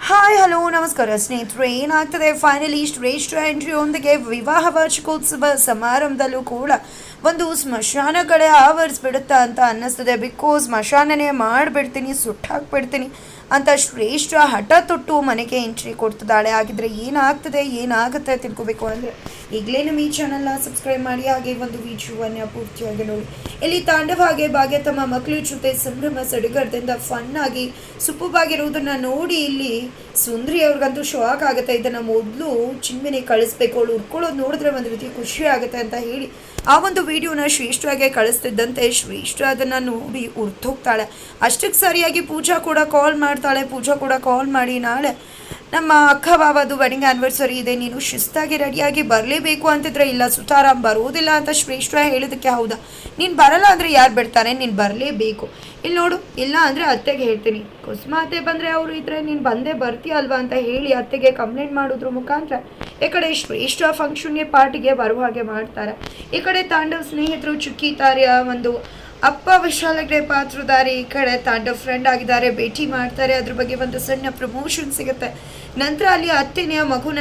Hi hello ನಮಸ್ಕಾರ ಸ್ನೇಹಿತರೆ, ಏನಾಗ್ತದೆ ಫೈನಲಿ ಶ್ರೇಷ್ಠ ಎಂಟ್ರಿಯೊಂದಿಗೆ ವಿವಾಹ ವಾರ್ಷಿಕೋತ್ಸವ ಸಮಾರಂಭದಲ್ಲೂ ಕೂಡ ಒಂದು ಸ್ಮಶಾನಗಳೇ ಆವರಿಸ್ಬಿಡುತ್ತಾ ಅಂತ ಅನ್ನಿಸ್ತದೆ. ಬಿಕಾಸ್ ಸ್ಮಶಾನನೇ ಮಾಡಿಬಿಡ್ತೀನಿ, ಸುಟ್ಟಾಕ್ಬಿಡ್ತೀನಿ ಅಂತ ಶ್ರೇಷ್ಠ ಹಠ ತೊಟ್ಟು ಮನೆಗೆ ಎಂಟ್ರಿ ಕೊಡ್ತಿದ್ದಾಳೆ. ಹಾಗಿದ್ರೆ ಏನಾಗುತ್ತೆ ತಿಳ್ಕೊಬೇಕು ಅಂದರೆ ಈಗಲೇ ನಮ್ಮ ಈ ಚಾನಲ್ನ ಸಬ್ಸ್ಕ್ರೈಬ್ ಮಾಡಿ, ಹಾಗೆ ಒಂದು ವಿಡಿಯೋವನ್ನು ಪೂರ್ತಿಯಾಗಿ ನೋಡಿ. ಇಲ್ಲಿ ತಾಂಡವ ಹಾಗೆ ಭಾಗ್ಯ ತಮ್ಮ ಮಕ್ಕಳ ಜೊತೆ ಸಂಭ್ರಮ ಸಡಗರದಿಂದ ಫನ್ ಆಗಿ ಸೂಪರ್ಬಾಗಿರುವುದನ್ನು ನೋಡಿ ಇಲ್ಲಿ ಸುಂದರಿ ಅವ್ರಿಗಂತೂ ಶಾಕ್ ಆಗುತ್ತೆ. ಇದನ್ನು ಮೊದಲು ಚಿನ್ಮಿನಿ ಕಳಿಸ್ಬೇಕು, ಅವಳು ಉಟ್ಕೊಳ್ಳೋದು ನೋಡಿದ್ರೆ ಒಂದು ರೀತಿ ಖುಷಿ ಆಗುತ್ತೆ ಅಂತ ಹೇಳಿ ಆ ಒಂದು ವಿಡಿಯೋನ ಶ್ರೇಷ್ಠವಾಗಿ ಕಳಿಸ್ತಿದ್ದಂತೆ ಶ್ರೇಷ್ಠ ಅದನ್ನು ನೋಡಿ ಉರ್ತೋಗ್ತಾಳೆ. ಅಷ್ಟಕ್ಕೆ ಸರಿಯಾಗಿ ಪೂಜಾ ಕೂಡ ಕಾಲ್ ಮಾಡಿ ನಾಳೆ ನಮ್ಮ ಅಕ್ಕ ಬಾಬಾದು ವೆಡ್ಡಿಂಗ್ ಆ್ಯನಿವರ್ಸರಿ ಇದೆ, ನೀನು ಶಿಸ್ತಾಗಿ ರೆಡಿಯಾಗಿ ಬರಲೇಬೇಕು ಅಂತಿದ್ರೆ, ಇಲ್ಲ ಸುತಾರಾಮ್ ಬರೋದಿಲ್ಲ ಅಂತ ಶ್ರೇಷ್ಠ ಹೇಳಿದಕ್ಕೆ ಹೌದಾ, ನೀನು ಬರಲ್ಲ ಅಂದರೆ ಯಾರು ಬಿಡ್ತಾರೆ, ನೀನು ಬರಲೇಬೇಕು. ಇಲ್ಲಿ ನೋಡು, ಇಲ್ಲ ಅಂದರೆ ಅತ್ತೆಗೆ ಹೇಳ್ತೀನಿ, ಕುಸುಮ ಅತ್ತೆ ಬಂದರೆ ಅವರು ಇದ್ದರೆ ನೀನು ಬಂದೇ ಬರ್ತೀಯ ಅಲ್ವಾ ಅಂತ ಹೇಳಿ ಅತ್ತೆಗೆ ಕಂಪ್ಲೇಂಟ್ ಮಾಡೋದ್ರ ಮುಖಾಂತರ ಈ ಕಡೆ ಶ್ರೇಷ್ಠ ಫಂಕ್ಷನ್ಗೆ ಪಾರ್ಟಿಗೆ ಬರುವ ಹಾಗೆ ಮಾಡ್ತಾರೆ. ಈ ಕಡೆ ತಾಂಡವ್ ಸ್ನೇಹಿತರು ಚುಕ್ಕಿ ತಾರ್ಯ ಒಂದು ಅಪ್ಪ ವಿಶಾಲಗ್ರೆ ಪಾತ್ರಧಾರಿ, ಈ ಕಡೆ ತಾಂಡವ್ ಫ್ರೆಂಡ್ ಆಗಿದ್ದಾರೆ, ಭೇಟಿ ಮಾಡ್ತಾರೆ. ಅದ್ರ ಬಗ್ಗೆ ಒಂದು ಸಣ್ಣ ಪ್ರಮೋಷನ್ ಸಿಗುತ್ತೆ. ನಂತರ ಅಲ್ಲಿ ಅತ್ತೆನೆಯ ಮಗುನ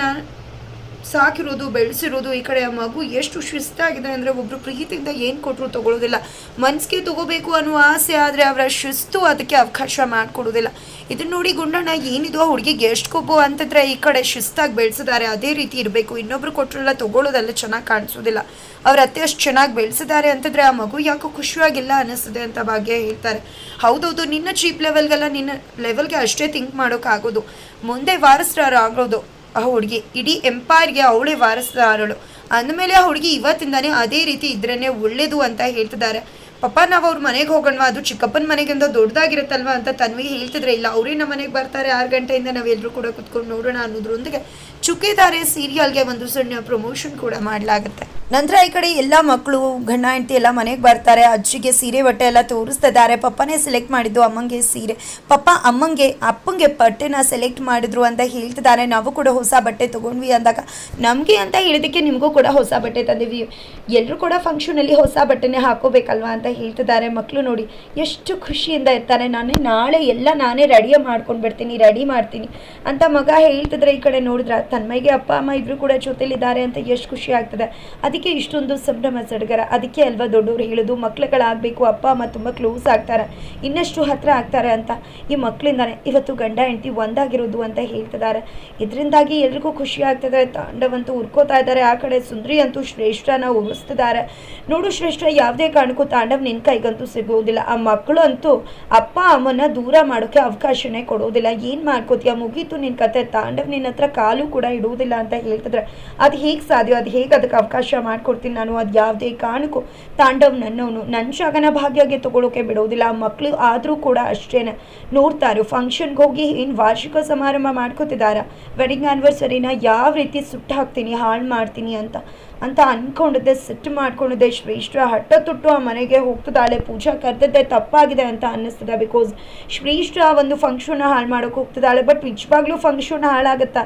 ಸಾಕಿರೋದು ಬೆಳೆಸಿರೋದು, ಈ ಕಡೆ ಆ ಮಗು ಎಷ್ಟು ಶಿಸ್ತಾಗಿದೆ ಅಂದರೆ ಒಬ್ಬರು ಪ್ರೀತಿಯಿಂದ ಏನು ಕೊಟ್ಟರು ತಗೊಳ್ಳೋದಿಲ್ಲ, ಮನಸ್ಸಿಗೆ ತಗೋಬೇಕು ಅನ್ನೋ ಆಸೆ, ಆದರೆ ಅವರ ಶಿಸ್ತು ಅದಕ್ಕೆ ಅವಕಾಶ ಮಾಡಿಕೊಡೋದಿಲ್ಲ. ಇದನ್ನ ನೋಡಿ ಗುಂಡಣ್ಣ ಏನಿದು ಆ ಹುಡುಗಿಗೆ ಎಷ್ಟು ಕೊಬ್ಬು ಅಂತಿದ್ರೆ, ಈ ಕಡೆ ಶಿಸ್ತಾಗಿ ಬೆಳೆಸಿದ್ದಾರೆ, ಅದೇ ರೀತಿ ಇರಬೇಕು, ಇನ್ನೊಬ್ರು ಕೊಟ್ಟರೆಲ್ಲ ತಗೊಳ್ಳೋದೆಲ್ಲ ಚೆನ್ನಾಗಿ ಕಾಣಿಸೋದಿಲ್ಲ, ಅವ್ರ ಅತ್ತೆ ಅಷ್ಟು ಚೆನ್ನಾಗಿ ಬೆಳೆಸಿದ್ದಾರೆ ಅಂತಿದ್ರೆ ಆ ಮಗು ಯಾಕೋ ಖುಷಿಯಾಗಿಲ್ಲ ಅನ್ನಿಸ್ತದೆ ಅಂತ ಭಾಗ್ಯ ಹೇಳ್ತಾರೆ. ಹೌದೌದು, ನಿನ್ನ ಚೀಪ್ ಲೆವೆಲ್ಗೆಲ್ಲ ನಿನ್ನ ಲೆವೆಲ್ಗೆ ಅಷ್ಟೇ ಥಿಂಕ್ ಮಾಡೋಕ್ಕಾಗೋದು, ಮುಂದೆ ವಾರಸ್ದಾರ ಆಗೋದು ಆ ಹುಡುಗಿ, ಇಡೀ ಎಂಪೈರ್ಗೆ ಅವಳೇ ವಾರಸ್ದಾರಳು ಅಂದಮೇಲೆ ಆ ಹುಡುಗಿ ಇವತ್ತಿಂದಾನೇ ಅದೇ ರೀತಿ ಇದ್ರೇ ಒಳ್ಳೇದು ಅಂತ ಹೇಳ್ತಿದ್ದಾರೆ. ಪಾಪ ನಾವು ಅವ್ರ ಮನೆಗೆ ಹೋಗೋಣವಾ, ಅದು ಚಿಕ್ಕಪ್ಪನ ಮನೆಗಿಂತ ದೊಡ್ಡದಾಗಿರುತ್ತಲ್ವ ಅಂತ ತನ್ವಿ ಹೇಳ್ತಿದ್ರೆ, ಇಲ್ಲ ಅವರೇ ನಮ್ಮ ಮನೆಗೆ ಬರ್ತಾರೆ 6 ಗಂಟೆಯಿಂದ ನಾವೆಲ್ಲರೂ ಕೂಡ ಕುತ್ಕೊಂಡು ನೋಡೋಣ ಅನ್ನೋದ್ರೊಂದಿಗೆ ಚುಕ್ಕಿದಾರೆ ಸೀರಿಯಲ್ಗೆ ಒಂದು ಸಣ್ಣ ಪ್ರಮೋಷನ್ ಕೂಡ ಮಾಡಲಾಗುತ್ತೆ. ನಂತರ ಈ ಕಡೆ ಎಲ್ಲ ಮಕ್ಕಳು ಗಂಡ ಹೆಂಡತಿ ಎಲ್ಲ ಮನೆಗೆ ಬರ್ತಾರೆ. ಅಜ್ಜಿಗೆ ಸೀರೆ ಬಟ್ಟೆ ಎಲ್ಲ ತೋರಿಸ್ತಿದ್ದಾರೆ. ಪಪ್ಪನೇ ಸೆಲೆಕ್ಟ್ ಮಾಡಿದ್ದು ಅಮ್ಮಂಗೆ ಸೀರೆ, ಪಪ್ಪ ಅಪ್ಪಂಗೆ ಬಟ್ಟೆನ ಸೆಲೆಕ್ಟ್ ಮಾಡಿದ್ರು ಅಂತ ಹೇಳ್ತಿದ್ದಾರೆ. ನಾವು ಕೂಡ ಹೊಸ ಬಟ್ಟೆ ತೊಗೊಂಡ್ವಿ ಅಂದಾಗ ನಮಗೆ ಅಂತ ಹೇಳಿದಕ್ಕೆ ನಿಮಗೂ ಕೂಡ ಹೊಸ ಬಟ್ಟೆ ತಂದಿವಿ, ಎಲ್ಲರೂ ಕೂಡ ಫಂಕ್ಷನಲ್ಲಿ ಹೊಸ ಬಟ್ಟೆನೇ ಹಾಕೋಬೇಕಲ್ವಾ ಅಂತ ಹೇಳ್ತಿದ್ದಾರೆ. ಮಕ್ಕಳು ನೋಡಿ ಎಷ್ಟು ಖುಷಿಯಿಂದ ಇರ್ತಾರೆ. ನಾಳೆ ಎಲ್ಲ ನಾನೇ ರೆಡಿ ಮಾಡ್ತೀನಿ ಅಂತ ಮಗ ಹೇಳ್ತಿದ್ರೆ, ಈ ಕಡೆ ನೋಡಿದ್ರೆ ತನ್ಮೈಗೆ ಅಪ್ಪ ಅಮ್ಮ ಇಬ್ಬರು ಕೂಡ ಜೊತೆಲಿದ್ದಾರೆ ಅಂತ ಎಷ್ಟು ಖುಷಿ ಆಗ್ತದೆ. ಅದಕ್ಕೆ ಇಷ್ಟೊಂದು ಸಂಭ್ರಮ ಸಡಗರ. ಅದಕ್ಕೆ ಅಲ್ವಾ ದೊಡ್ಡವರು ಹೇಳೋದು, ಮಕ್ಳುಗಳಾಗಬೇಕು, ಅಪ್ಪ ಅಮ್ಮ ತುಂಬ ಕ್ಲೋಸ್ ಆಗ್ತಾರೆ, ಇನ್ನಷ್ಟು ಹತ್ರ ಆಗ್ತಾರೆ ಅಂತ. ಈ ಮಕ್ಕಳಿಂದಾನೆ ಇವತ್ತು ಗಂಡ ಹೆಂಡತಿ ಒಂದಾಗಿರೋದು ಅಂತ ಹೇಳ್ತಿದ್ದಾರೆ. ಇದರಿಂದಾಗಿ ಎಲ್ರಿಗೂ ಖುಷಿ ಆಗ್ತದೆ. ತಾಂಡವಂತೂ ಉರ್ಕೋತಾ ಇದ್ದಾರೆ. ಆ ಕಡೆ ಸುಂದರಿ ಅಂತೂ ಶ್ರೇಷ್ಠನ ಉಗಿಸ್ತಿದ್ದಾರೆ. ನೋಡು ಶ್ರೇಷ್ಠ, ಯಾವುದೇ ಕಾರಣಕ್ಕೂ ತಾಂಡವ್ ನಿನ್ನ ಕೈಗಂತೂ ಸಿಗೋದಿಲ್ಲ. ಆ ಮಕ್ಕಳು ಅಂತೂ ಅಪ್ಪ ಅಮ್ಮನ ದೂರ ಮಾಡೋಕ್ಕೆ ಅವಕಾಶನೇ ಕೊಡೋದಿಲ್ಲ. ಏನು ಮಾಡ್ಕೋತೀಯ, ಮುಗೀತು ನಿನ್ನ ಕತೆ, ತಾಂಡವ್ ನಿನ್ನ ಹತ್ರ ಕಾಲು ಕೂಡ ಇಡುವುದಿಲ್ಲ ಅಂತ ಹೇಳ್ತಿದ್ರೆ, ಅದು ಹೇಗೆ ಸಾಧ್ಯ, ಅದು ಹೇಗೆ ಅದಕ್ಕೆ ಅವಕಾಶ ಮಾಡ್ಕೊಡ್ತೀನಿ ನಾನು, ಅದು ಯಾವುದೇ ಕಾರಣಕ್ಕೂ ತಾಂಡವ್ ನನ್ನವನು, ನನ್ನ ಶಾಗನ ಭಾಗ್ಯಗೆ ತಗೊಳ್ಳೋಕೆ ಬಿಡೋದಿಲ್ಲ. ಆ ಮಕ್ಕಳು ಆದರೂ ಕೂಡ ಅಷ್ಟೇನೆ ನೋಡ್ತಾರೆ. ಫಂಕ್ಷನ್ಗೆ ಹೋಗಿ ಏನು ವಾರ್ಷಿಕ ಸಮಾರಂಭ ಮಾಡ್ಕೋತಿದ್ದಾರೆ, ವೆಡ್ಡಿಂಗ್ ಆ್ಯನಿವರ್ಸರಿನ ಯಾವ ರೀತಿ ಸುಟ್ಟು ಹಾಕ್ತೀನಿ, ಹಾಳು ಮಾಡ್ತೀನಿ ಅಂತ ಅಂದ್ಕೊಂಡಿದ್ದೆ, ಸಿಟ್ಟು ಮಾಡ್ಕೊಂಡಿದ್ದೆ. ಶ್ರೇಷ್ಠ ಹಠ ತೊಟ್ಟು ಆ ಮನೆಗೆ ಹೋಗ್ತಿದ್ದಾಳೆ. ಪೂಜಾ ಕರೆದಿದ್ದೆ ತಪ್ಪಾಗಿದೆ ಅಂತ ಅನ್ನಿಸ್ತದೆ. ಬಿಕಾಸ್ ಶ್ರೇಷ್ಠ ಒಂದು ಫಂಕ್ಷನ್ ಹಾಳು ಮಾಡೋಕೆ ಹೋಗ್ತಿದ್ದಾಳೆ. ಬಟ್ ನಿಜವಾಗ್ಲೂ ಫಂಕ್ಷನ್ ಹಾಳಾಗುತ್ತಾ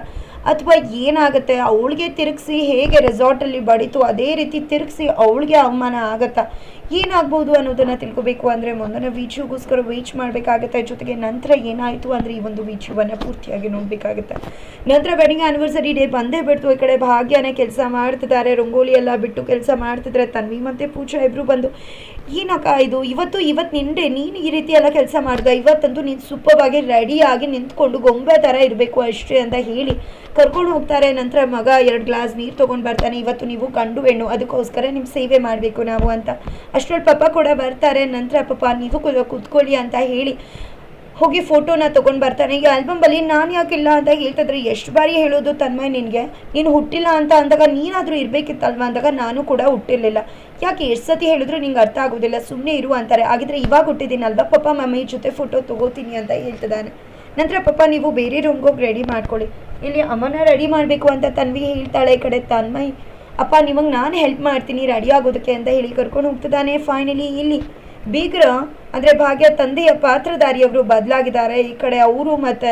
ಅಥವಾ ಏನಾಗುತ್ತೆ, ಅವಳಿಗೆ ತಿರುಗಿಸಿ ಹೇಗೆ ರೆಸಾರ್ಟಲ್ಲಿ ಬಡಿತು ಅದೇ ರೀತಿ ತಿರುಗಿಸಿ ಅವಳಿಗೆ ಅವಮಾನ ಆಗುತ್ತಾ, ಏನಾಗ್ಬೋದು ಅನ್ನೋದನ್ನು ತಿಳ್ಕೊಬೇಕು ಅಂದರೆ ಮುಂದಿನ ವಿಡಿಯೋಗೋಸ್ಕರ ವೇಟ್ ಮಾಡಬೇಕಾಗುತ್ತೆ. ಜೊತೆಗೆ ನಂತರ ಏನಾಯಿತು ಅಂದರೆ ಈ ಒಂದು ವಿಡಿಯೋವನ್ನು ಪೂರ್ತಿಯಾಗಿ ನೋಡಬೇಕಾಗುತ್ತೆ. ನಂತರ ವೆಡ್ಡಿಂಗ್ ಆ್ಯನಿವರ್ಸರಿ ಡೇ ಬಂದೇ ಬಿಡ್ತು. ಈ ಕಡೆ ಭಾಗ್ಯನೇ ಕೆಲಸ ಮಾಡ್ತಿದ್ದಾರೆ, ರಂಗೋಲಿ ಎಲ್ಲ ಬಿಟ್ಟು ಕೆಲಸ ಮಾಡ್ತಿದ್ದಾರೆ. ತನ್ವಿ ಮತ್ತು ಪೂಜಾ ಇಬ್ಬರು ಬಂದು, ಏನಕ್ಕ ಇದು ಇವತ್ತು ನಿಂಡೆ ನೀನು ಈ ರೀತಿ ಎಲ್ಲ ಕೆಲಸ ಮಾಡಿದ, ಇವತ್ತಂತೂ ನೀನು ಸೂಪರ್ವಾಗಿ ರೆಡಿಯಾಗಿ ನಿಂತ್ಕೊಂಡು ಗೊಂಬೆ ಥರ ಇರಬೇಕು ಅಷ್ಟೇ ಅಂತ ಹೇಳಿ ಕರ್ಕೊಂಡು ಹೋಗ್ತಾರೆ. ನಂತರ ಮಗ 2 ಗ್ಲಾಸ್ ನೀರು ತೊಗೊಂಡು ಬರ್ತಾನೆ. ಇವತ್ತು ನೀವು ಗಂಡು ಹೆಣ್ಣು, ಅದಕ್ಕೋಸ್ಕರ ನಿಮ್ಮ ಸೇವೆ ಮಾಡಬೇಕು ನಾವು ಅಂತ. ಅಷ್ಟರಲ್ಲಿ ಪಪ್ಪ ಕೂಡ ಬರ್ತಾರೆ. ನಂತರ ಪಪ್ಪ ನೀವು ಕೂತ್ಕೊಳ್ಳಿ ಅಂತ ಹೇಳಿ ಹೋಗಿ ಫೋಟೋನ ತೊಗೊಂಡು ಬರ್ತಾನೆ. ಈಗ ಆಲ್ಬಮಲ್ಲಿ ನಾನು ಯಾಕಿಲ್ಲ ಅಂತ ಹೇಳ್ತಿದ್ರೆ, ಎಷ್ಟು ಬಾರಿ ಹೇಳೋದು ತನ್ಮಯ್ ನಿನಗೆ, ನೀನು ಹುಟ್ಟಿಲ್ಲ ಅಂತ ಅಂದಾಗ ನೀನಾದರೂ ಇರಬೇಕಿತ್ತಲ್ವ ಅಂದಾಗ ನಾನು ಕೂಡ ಹುಟ್ಟಿರಲಿಲ್ಲ, ಯಾಕೆ ಎಷ್ಟು ಸತಿ ಹೇಳಿದ್ರು ನಿಂಗೆ ಅರ್ಥ ಆಗೋದಿಲ್ಲ, ಸುಮ್ಮನೆ ಇರು ಅಂತಾರೆ. ಹಾಗಿದ್ರೆ ಇವಾಗ ಹುಟ್ಟಿದ್ದೀನಲ್ವ, ಪಪ್ಪ ಮಮ್ಮಿ ಜೊತೆ ಫೋಟೋ ತೊಗೋತೀನಿ ಅಂತ ಹೇಳ್ತಿದ್ದಾನೆ. ನಂತರ ಪಪ್ಪ ನೀವು ಬೇರೆ ರೂಮ್ಗೆ ಹೋಗಿ ರೆಡಿ ಮಾಡ್ಕೊಳ್ಳಿ, ಇಲ್ಲಿ ಅಮ್ಮನ ರೆಡಿ ಮಾಡಬೇಕು ಅಂತ ತನ್ವಿ ಹೇಳ್ತಾಳೆ. ಈ ಕಡೆ ತನ್ಮಯ್, ಅಪ್ಪ ನಿಮಗೆ ನಾನು ಹೆಲ್ಪ್ ಮಾಡ್ತೀನಿ ರೆಡಿ ಆಗೋದಕ್ಕೆ ಅಂತ ಹೇಳಿ ಕರ್ಕೊಂಡು ಹೋಗ್ತಿದ್ದಾನೆ. ಫೈನಲಿ ಇಲ್ಲಿ ಬೀಗ್ರ ಅಂದರೆ ಭಾಗ್ಯ ತಂದೆಯ ಪಾತ್ರಧಾರಿಯವರು ಬದಲಾಗಿದ್ದಾರೆ. ಈ ಕಡೆ ಅವರು ಮತ್ತು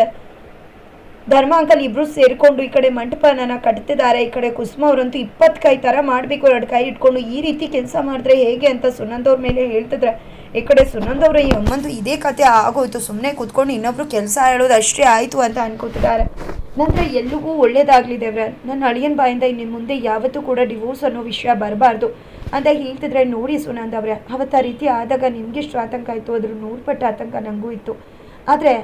ಧರ್ಮ ಅಂಕಲ್ ಇಬ್ಬರು ಸೇರಿಕೊಂಡು ಈ ಕಡೆ ಮಂಟಪನ ಕಟ್ತಿದ್ದಾರೆ. ಈ ಕಡೆ ಕುಸುಮ ಅವರಂತೂ 20 ಕೈ ಥರ ಮಾಡಬೇಕು, 2 ಕೈ ಇಟ್ಕೊಂಡು ಈ ರೀತಿ ಕೆಲಸ ಮಾಡಿದ್ರೆ ಹೇಗೆ ಅಂತ ಸುನಂದವ್ರ ಮೇಲೆ ಹೇಳ್ತಿದ್ರೆ, ಈ ಕಡೆ ಸುನಂದವರು ಈ ಅಮ್ಮಂದು ಇದೇ ಕತೆ ಆಗೋಯ್ತು, ಸುಮ್ಮನೆ ಕೂತ್ಕೊಂಡು ಇನ್ನೊಬ್ರು ಕೆಲಸ ಹೇಳೋದು ಅಷ್ಟೇ ಆಯಿತು ಅಂತ ಅನ್ಕೋತಿದ್ದಾರೆ. ನಂತರ ಎಲ್ಲಿಗೂ ಒಳ್ಳೇದಾಗಲಿ ದೇವ್ರೆ, ನನ್ನ ಅಳಿಯನ ಬಾಯಿಂದ ಇನ್ನು ಮುಂದೆ ಯಾವತ್ತೂ ಕೂಡ ಡಿವೋರ್ಸ್ ಅನ್ನೋ ವಿಷಯ ಬರಬಾರ್ದು ಅಂತ ಹೇಳ್ತಿದ್ರೆ. ನೋಡಿ ಸುನಂದ ಅವರೇ, ಅವತ್ತು ಆ ರೀತಿ ಆದಾಗ ನಿಮಗೆಷ್ಟು ಆತಂಕ ಆಯಿತು, ಅದ್ರ 100 ಪಟ್ಟು ಆತಂಕ ನನಗೂ ಇತ್ತು. ಆದರೆ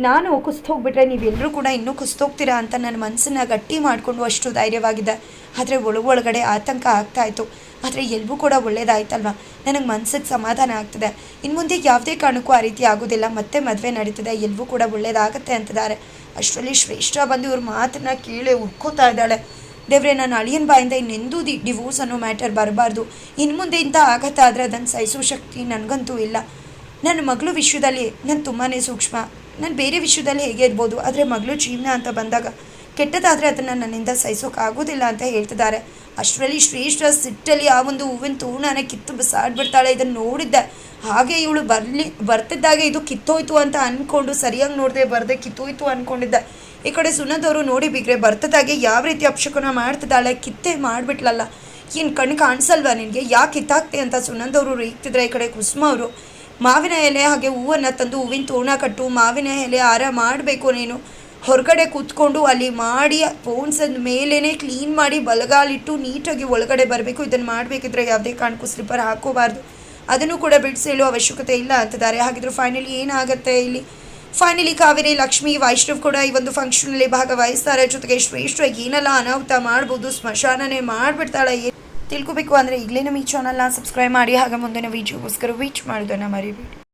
ನಾನು ಕುಸ್ತೋಗ್ಬಿಟ್ರೆ ನೀವೆಲ್ಲರೂ ಕೂಡ ಇನ್ನೂ ಕುಸ್ತೋಗ್ತೀರಾ ಅಂತ ನನ್ನ ಮನಸ್ಸನ್ನು ಗಟ್ಟಿ ಮಾಡಿಕೊಂಡು ಅಷ್ಟು ಧೈರ್ಯವಾಗಿದೆ. ಆದರೆ ಒಳಗಡೆ ಆತಂಕ ಆಗ್ತಾಯಿತ್ತು. ಆದರೆ ಎಲ್ವೂ ಕೂಡ ಒಳ್ಳೇದಾಯ್ತಲ್ವ, ನನಗೆ ಮನಸ್ಸಿಗೆ ಸಮಾಧಾನ ಆಗ್ತದೆ. ಇನ್ನು ಮುಂದೆ ಯಾವುದೇ ಕಾರಣಕ್ಕೂ ಆ ರೀತಿ ಆಗೋದಿಲ್ಲ, ಮತ್ತೆ ಮದುವೆ ನಡೀತದೆ, ಎಲ್ವೂ ಕೂಡ ಒಳ್ಳೇದಾಗತ್ತೆ ಅಂತಿದ್ದಾರೆ. ಅಷ್ಟರಲ್ಲಿ ಶ್ರೇಷ್ಠ ಬಂದು ಇವ್ರ ಮಾತನ್ನ ಕೇಳಿ ಉಟ್ಕೋತಾ ಇದ್ದಾಳೆ. ದೇವ್ರೆ, ನಾನು ಅಳಿಯನ ಬಾಯಿಂದ ಇನ್ನೆಂದೂ ಡಿವೋರ್ಸ್ ಅನ್ನೋ ಮ್ಯಾಟರ್ ಬರಬಾರ್ದು. ಇನ್ನು ಮುಂದೆ ಇಂಥ ಆಗತ್ತಾದರೆ ಅದನ್ನು ಸಹಿಸೋ ಶಕ್ತಿ ನನಗಂತೂ ಇಲ್ಲ. ನನ್ನ ಮಗಳು ವಿಷಯದಲ್ಲಿ ನಾನು ತುಂಬಾ ಸೂಕ್ಷ್ಮ. ನಾನು ಬೇರೆ ವಿಷಯದಲ್ಲಿ ಹೇಗೆ ಇರ್ಬೋದು, ಆದರೆ ಮಗಳು ಜೀವನ ಅಂತ ಬಂದಾಗ ಕೆಟ್ಟದಾದರೆ ಅದನ್ನು ನನ್ನಿಂದ ಸಹಿಸೋಕ್ಕಾಗೋದಿಲ್ಲ ಅಂತ ಹೇಳ್ತಿದ್ದಾರೆ. ಅಷ್ಟರಲ್ಲಿ ಶ್ರೇಷ್ಠ ಸಿಟ್ಟಲ್ಲಿ ಆ ಒಂದು ಹೂವಿನ ತೋರಣನ ಕಿತ್ತು ಬಿಸಾಡ್ಬಿಡ್ತಾಳೆ. ಇದನ್ನು ನೋಡಿದ್ದೆ, ಹಾಗೆ ಇವಳು ಬರ್ತಿದ್ದಾಗ ಇದು ಕಿತ್ತೋಯ್ತು ಅಂತ ಅಂದ್ಕೊಂಡು ಸರಿಯಾಗಿ ನೋಡಿದೆ, ಬರದೆ ಕಿತ್ತೋಯ್ತು ಅಂದ್ಕೊಂಡಿದ್ದೆ. ಈ ಕಡೆ ಸುನಂದವರು ನೋಡಿ ಬಿಗ್ರೆ ಬರ್ತದಾಗೆ ಯಾವ ರೀತಿ ಅಪಶಕುನ ಮಾಡ್ತಿದ್ದಾಳೆ, ಕಿತ್ತೆ ಮಾಡಿಬಿಟ್ಲಲ್ಲ, ಏನು ಕಣ್ಣು ಕಾಣಿಸಲ್ವಾ ನಿನಗೆ, ಯಾಕೆ ಕಿತ್ತಾಕ್ತೆ ಅಂತ ಸುನಂದವರು ರೇಗ್ತಿದ್ರೆ. ಈ ಕಡೆ ಕುಸುಮ ಅವರು ಮಾವಿನ ಎಲೆ ಹಾಗೆ ಹೂವನ್ನು ತಂದು ಹೂವಿನ ತೋರಣ ಕಟ್ಟು, ಮಾವಿನ ಎಲೆ ಹಾರ ಮಾಡಬೇಕು, ನೀನು ಹೊರಗಡೆ ಕೂತ್ಕೊಂಡು ಅಲ್ಲಿ ಮಾಡಿ ಪೋನ್ಸದ ಮೇಲೇ ಕ್ಲೀನ್ ಮಾಡಿ ಬಲಗಾಲಿಟ್ಟು ನೀಟಾಗಿ ಒಳಗಡೆ ಬರಬೇಕು. ಇದನ್ನು ಮಾಡಬೇಕಿದ್ರೆ ಯಾವುದೇ ಕಾರಣಕ್ಕೂ ಸ್ಲಿಪ್ಪರ್ ಹಾಕೋಬಾರ್ದು, ಅದನ್ನು ಕೂಡ ಬಿಡಿಸಿ ಹೇಳೋ ಅವಶ್ಯಕತೆ ಇಲ್ಲ ಅಂತಿದ್ದಾರೆ. ಹಾಗಿದ್ರೆ ಫೈನಲಿ ಏನಾಗುತ್ತೆ ಇಲ್ಲಿ? ಫೈನಲಿ ಕಾವೇರಿ, ಲಕ್ಷ್ಮಿ, ವೈಷ್ಣವ್ ಕೂಡ ಈ ಒಂದು ಫಂಕ್ಷನಲ್ಲಿ ಭಾಗವಹಿಸ್ತಾರೆ. ಜೊತೆಗೆ ಶ್ರೇಷ್ಠ ಏನೆಲ್ಲ ಅನಾಹುತ ಮಾಡ್ಬೋದು, ಸ್ಮಶಾನನೇ ಮಾಡಿಬಿಡ್ತಾಳೆ ತಿಳ್ಕೊಬೇಕು ಅಂದರೆ ಈಗಲೇ ನಮ್ಮ ಈ ಚಾನಲ್ನ ಸಬ್ಸ್ಕ್ರೈಬ್ ಮಾಡಿ. ಹಾಗೆ ಮುಂದಿನ ವಿಡಿಯೋಗೋಸ್ಕರ ವೇಟ್ ಮಾಡೋದನ್ನು ಮರಿಬೇಡಿ.